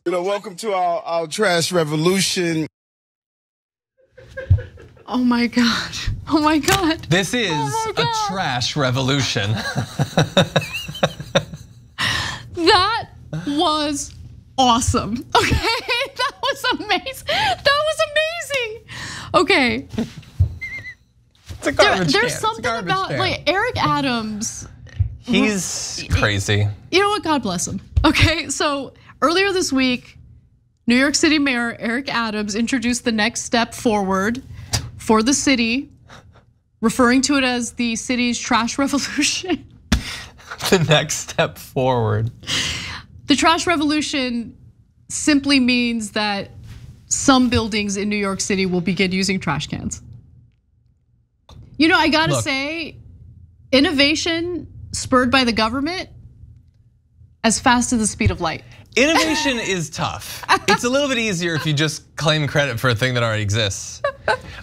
Welcome to our trash revolution. Oh my God. Oh my God. This is a trash revolution. That was awesome. Okay, that was amazing. That was amazing. Okay. It's a garbage can. There's something about like Eric Adams. He's crazy. You know what? God bless him. Okay, so earlier this week, New York City Mayor Eric Adams introduced the next step forward for the city, referring to it as the city's trash revolution. The next step forward. The trash revolution simply means that some buildings in New York City will begin using trash cans. You know, I gotta say, innovation spurred by the government as fast as the speed of light. Innovation is tough. It's a little bit easier if you just claim credit for a thing that already exists.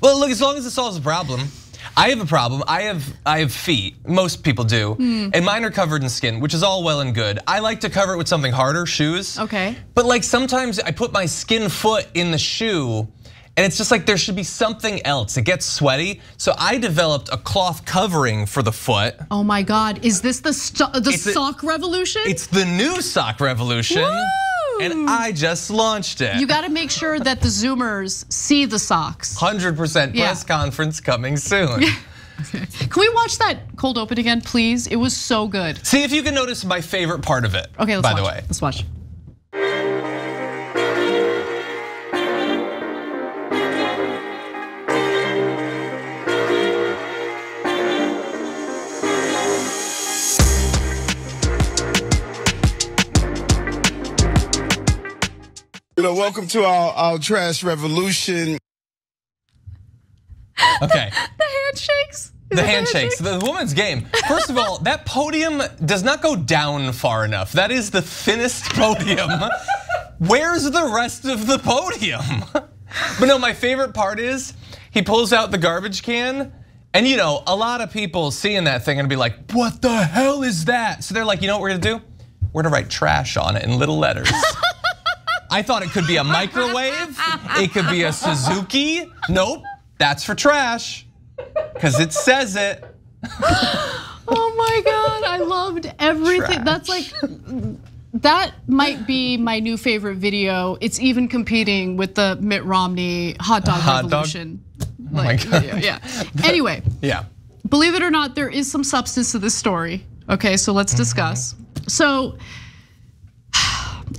Well, look, as long as it solves a problem. I have a problem. I have feet. Most people do, and mine are covered in skin, which is all well and good. I like to cover it with something harder, shoes. Okay. But like sometimes I put my skin foot in the shoe, and it's just like there should be something else. It gets sweaty, so I developed a cloth covering for the foot. Oh my God! Is this the sock revolution? It's the new sock revolution. Woo! And I just launched it. You got to make sure that the Zoomers see the socks. 100% press conference coming soon. Okay. Can we watch that cold open again, please? It was so good. See if you can notice my favorite part of it. Okay, let's by watch. the way. Let's watch. Welcome to our trash revolution. Okay. The handshakes. The handshakes, the woman's game. First of all, that podium does not go down far enough. That is the thinnest podium. Where's the rest of the podium? But no, my favorite part is he pulls out the garbage can, and you know, a lot of people seeing that thing and be like, what the hell is that? So they're like, you know what we're gonna do? We're gonna write trash on it in little letters. I thought it could be a microwave, it could be a Suzuki. Nope, that's for trash, because it says it. Oh my God, I loved everything. That's like, that might be my new favorite video. It's even competing with the Mitt Romney hot dog revolution. Oh my God. Video. Yeah. Anyway, believe it or not, there is some substance to this story. Okay, so let's discuss. So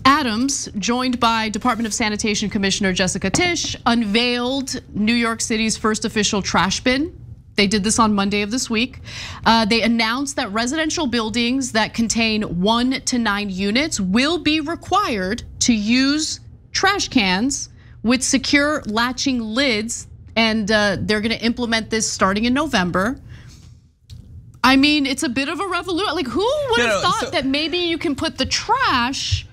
Adams, joined by Department of Sanitation Commissioner Jessica Tisch, unveiled New York City's first official trash bin. They did this on Monday of this week. They announced that residential buildings that contain 1 to 9 units will be required to use trash cans with secure latching lids, and they're gonna implement this starting in November. I mean, it's a bit of a revolution. Like, who would have thought that maybe you can put the trash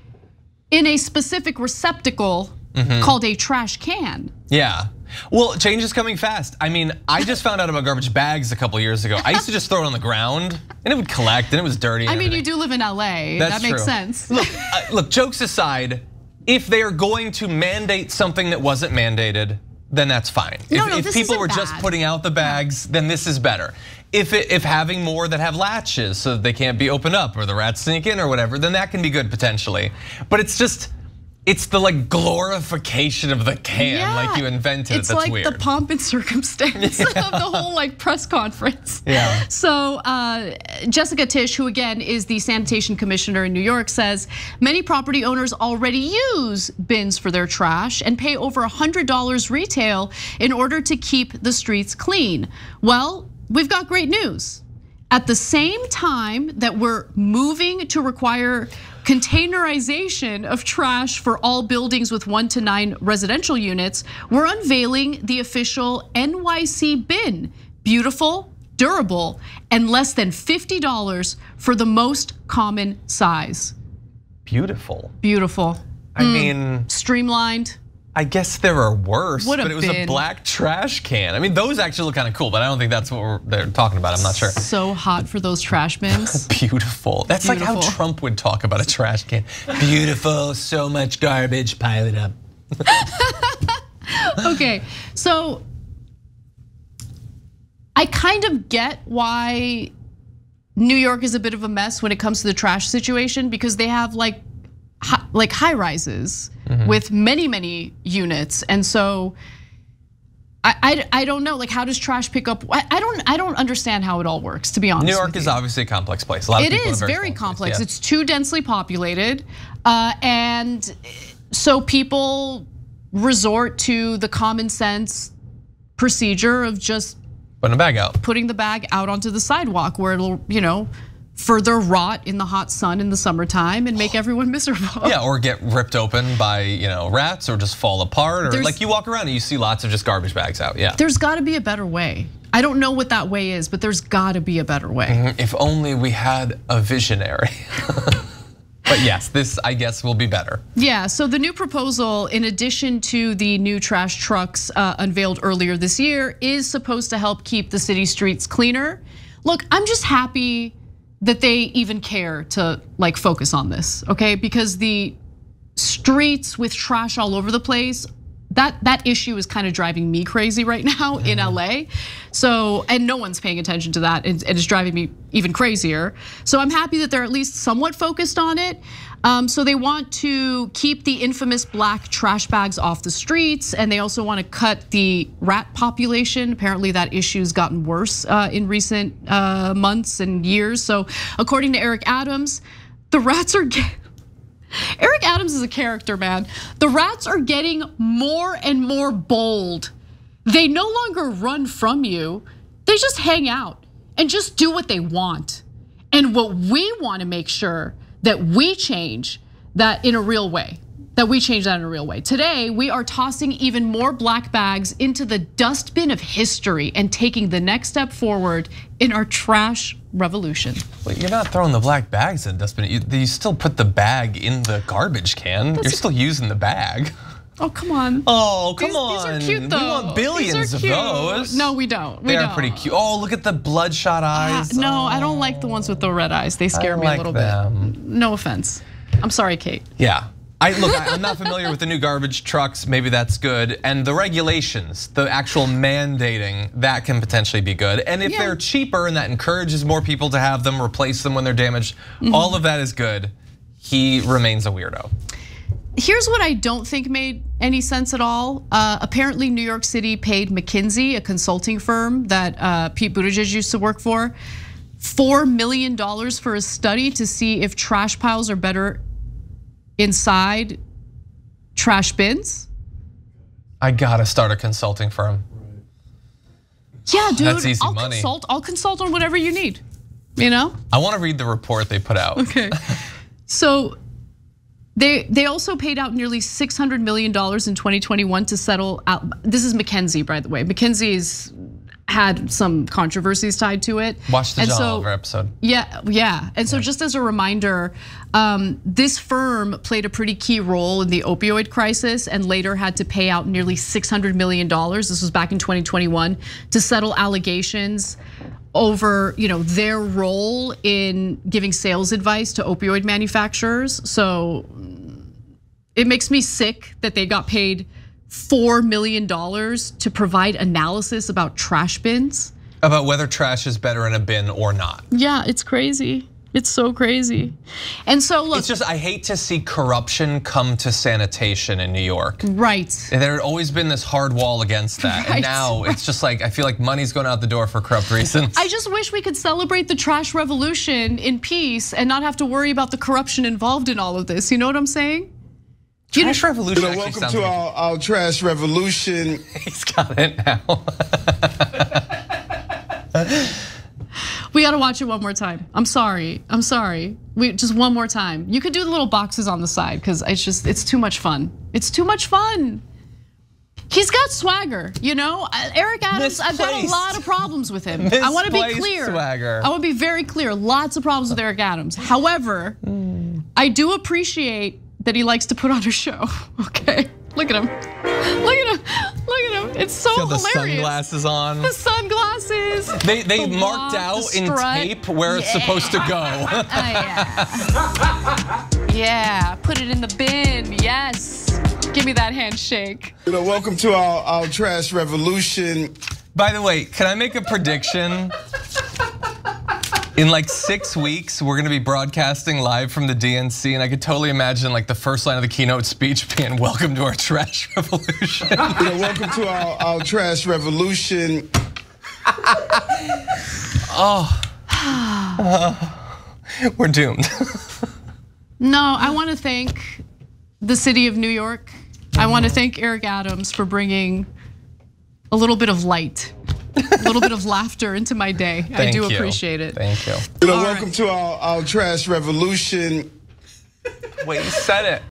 in a specific receptacle called a trash can? Yeah. Well, change is coming fast. I mean, I just found out about garbage bags a couple years ago. I used to just throw it on the ground and it would collect and it was dirty. I mean, you do live in LA. That makes sense. Look, jokes aside, if they are going to mandate something that wasn't mandated, then that's fine. If people were just putting out the bags, then this is better. If having more that have latches so that they can't be opened up or the rats sneak in or whatever, then that can be good potentially. But it's just, it's the like glorification of the can, like you invented. It's like the pomp and circumstance of the whole like press conference. Yeah. So Jessica Tisch, who again is the sanitation commissioner in New York, says many property owners already use bins for their trash and pay over $100 retail in order to keep the streets clean. Well, we've got great news. At the same time that we're moving to require containerization of trash for all buildings with 1 to 9 residential units, we're unveiling the official NYC bin. Beautiful, durable, and less than $50 for the most common size. Beautiful. Beautiful. I mean, streamlined. I guess there are worse, What a but it was a bin. black trash can. I mean, those actually look kind of cool, but I don't think that's what they're talking about. I'm not sure. So hot for those trash bins. Beautiful. That's like how Beautiful. Trump would talk about a trash can. Beautiful, so much garbage, pile it up. Okay, so I kind of get why New York is a bit of a mess when it comes to the trash situation, because they have like high rises with many units, and so I don't know, like, how does trash pick up? I don't understand how it all works, to be honest. New York with is you. obviously a complex place. A lot of It people is in very small complex. places, It's too densely populated, and so people resort to the common sense procedure of just putting a bag out. Putting the bag out onto the sidewalk where it'll, further rot in the hot sun in the summertime and make everyone miserable. Yeah, or get ripped open by rats, or just fall apart, or like you walk around and you see lots of just garbage bags out. Yeah. There's got to be a better way. I don't know what that way is, but there's got to be a better way. If only we had a visionary. But yes, this, I guess, will be better. Yeah, so the new proposal, in addition to the new trash trucks unveiled earlier this year, is supposed to help keep the city streets cleaner. Look, I'm just happy that they even care to like focus on this, okay? Because the streets with trash all over the place, that issue is kind of driving me crazy right now in LA. So, and no one's paying attention to that, and it's driving me even crazier. So I'm happy that they're at least somewhat focused on it. So they want to keep the infamous black trash bags off the streets, and they also want to cut the rat population. Apparently that issue's gotten worse in recent months and years. So according to Eric Adams, the rats are Eric Adams is a character, man. The rats are getting more and more bold. They no longer run from you. They just hang out and just do what they want. And what we want to make sure that we change that in a real way. Today, we are tossing even more black bags into the dustbin of history and taking the next step forward in our trash revolution. Well, you're not throwing the black bags in the dustbin. You still put the bag in the garbage can. You're still using the bag. Oh, come on. Oh, come on. These are cute, though. We want billions of those. No, we don't. They are pretty cute. Oh, look at the bloodshot eyes. No, I don't like the ones with the red eyes. They scare me a little bit. No offense. I'm sorry, Kate. Yeah. I'm not familiar with the new garbage trucks. Maybe that's good. And the regulations, the actual mandating, that can potentially be good. And if they're cheaper and that encourages more people to have them, replace them when they're damaged, all of that is good. He remains a weirdo. Here's what I don't think made any sense at all. Apparently, New York City paid McKinsey, a consulting firm that Pete Buttigieg used to work for, $4 million for a study to see if trash piles are better inside trash bins. I gotta start a consulting firm. Yeah, dude, That's easy money. I'll consult on whatever you need, I wanna read the report they put out. Okay, so they also paid out nearly $600 million in 2021 to settle out. This is McKinsey, by the way. McKinsey's had some controversies tied to it. Watch the John Oliver episode. Yeah. And so just as a reminder, this firm played a pretty key role in the opioid crisis and later had to pay out nearly $600 million. This was back in 2021 to settle allegations over their role in giving sales advice to opioid manufacturers. So it makes me sick that they got paid $4 million to provide analysis about trash bins. About whether trash is better in a bin or not. Yeah, it's crazy. It's so crazy. And so look. It's just, I hate to see corruption come to sanitation in New York. Right. And there had always been this hard wall against that. And now it's just like, I feel like money's going out the door for corrupt reasons. I just wish we could celebrate the trash revolution in peace and not have to worry about the corruption involved in all of this. You know what I'm saying? Trash revolution actually welcome sounds to like our trash revolution. He's got it now. We gotta watch it one more time. I'm sorry. Just one more time. You could do the little boxes on the side because it's too much fun. It's too much fun. He's got swagger, Eric Adams, I've got a lot of problems with him. I wanna be clear. Swagger. I wanna be very clear. Lots of problems with Eric Adams. However, I do appreciate that he likes to put on a show, okay? Look at him. It's so Got the hilarious. sunglasses on. The sunglasses. They marked out in tape where it's supposed to go. Yeah, put it in the bin. Yes. Give me that handshake. Welcome to our trash revolution. By the way, can I make a prediction? In like 6 weeks, we're gonna be broadcasting live from the DNC, and I could totally imagine like the first line of the keynote speech being "Welcome to our trash revolution." Welcome to our trash revolution. We're doomed. No, I want to thank the city of New York. I want to thank Eric Adams for bringing a little bit of light, a little bit of laughter into my day. I do appreciate it. Thank you. Welcome to our trash revolution. Wait, you said it.